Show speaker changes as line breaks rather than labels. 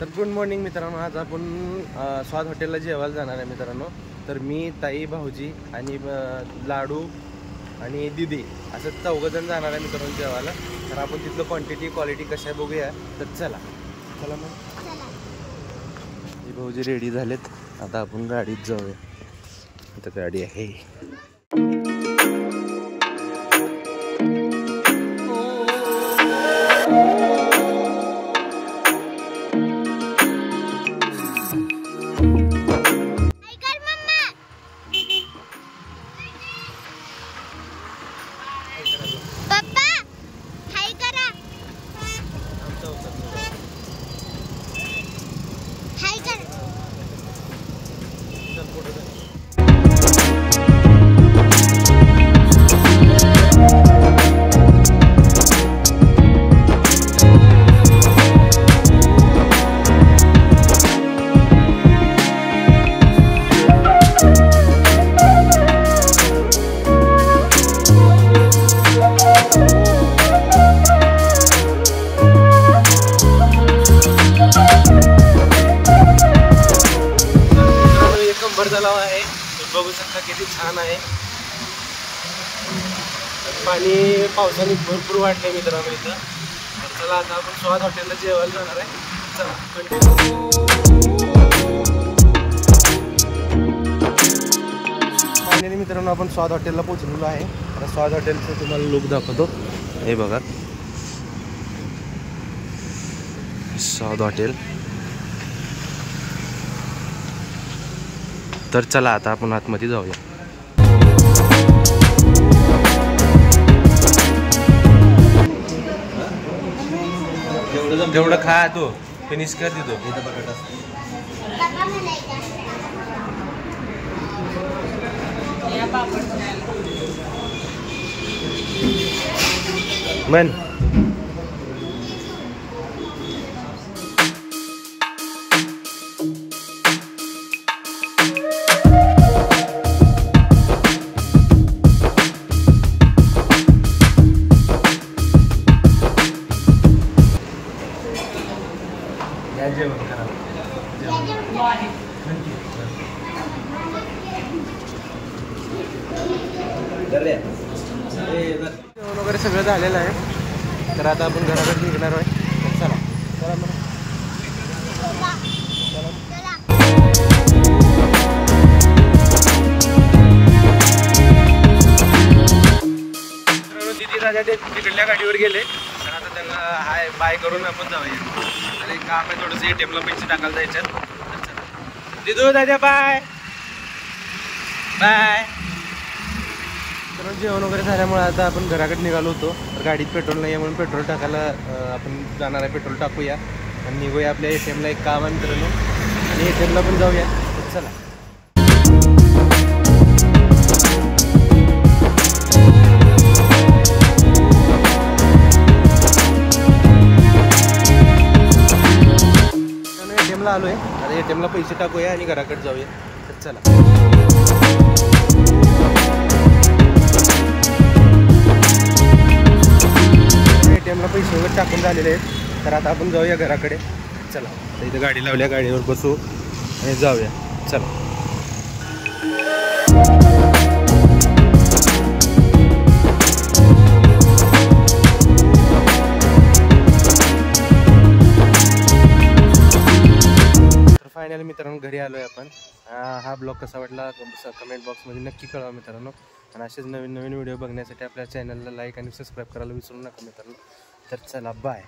तर good morning मित्रांनो, आज आपण स्वाद हॉटेलला जेवायला जाणार आहे मित्रांनो. तर मी, ताई, भाऊजी आणि लाडू आणि दिदी असं 4 जण जाणार आहे मित्रांनो जेवायला. तर आपण तिथलं क्वांटिटी क्वालिटी कशा बघूया. तर चला मग. भाऊजी रेडी झालेत, आता आपण गाडीत जाऊया. आता गाडी आहे. तलाव आहे, बघू शकता किती छान आहे. पाणी पावसाने भरपूर वाढले मित्रांनो इथं. तर चला आता आपण स्वाद हॉटेलला जेवायला जाणार आहे. चला फायनली मित्रांनो आपण स्वाद हॉटेलला पोहोचलेलो आहे. आता स्वाद हॉटेलचं तुम्हाला लुक दाखवतो. हे बघा, स्वाद हॉटेल. तर चला आता आपण आतमध्ये जाऊया. जेवढं खा तो फिनिश कर देतो. मन जेवण वगैरे सगळं झालेलं आहे. तर आता आपण घराकडे निघणार आहे. चला चला मग. दिदी राजा तिकडल्या गाडीवर गेले. तर आता त्यांना हाय बाय करून आपण जाऊया. तर एक काम आहे, थोडंसं ATM ला पैसे टाकायला जायच्यात. दिदू दादा बाय बाय. तर जेवण वगैरे झाल्यामुळे आता आपण घराकडे निघालो होतो. तर गाडीत पेट्रोल नाही आहे म्हणून पेट्रोल टाकायला आपण जाणार आहे. पेट्रोल टाकूया आणि निघूया. आपल्या ATM ला एक काम आहे मित्रांनो, आणि ATM ला पण जाऊया. तर चला. ATM ला आलोय. आता ATM ला पैसे टाकूया आणि घराकडे जाऊया. तर चला. ATM ला पैसे वगैरे टाकून झालेले आहेत. तर आता आपण जाऊया घराकडे. चला. तर इथे गाडी लावल्या, गाडीवर बसू आणि जाऊया. चला. फायनली मित्रांनो घरी आलोय आपण. हा ब्लॉग कसा वाटला कमेंट बॉक्समध्ये नक्की कळवा मित्रांनो. आणि असेच नवीन नवीन व्हिडिओ बघण्यासाठी आपल्या चॅनलला लाईक आणि सबस्क्राईब करायला विसरू नका मित्रांनो. तर चला बाय.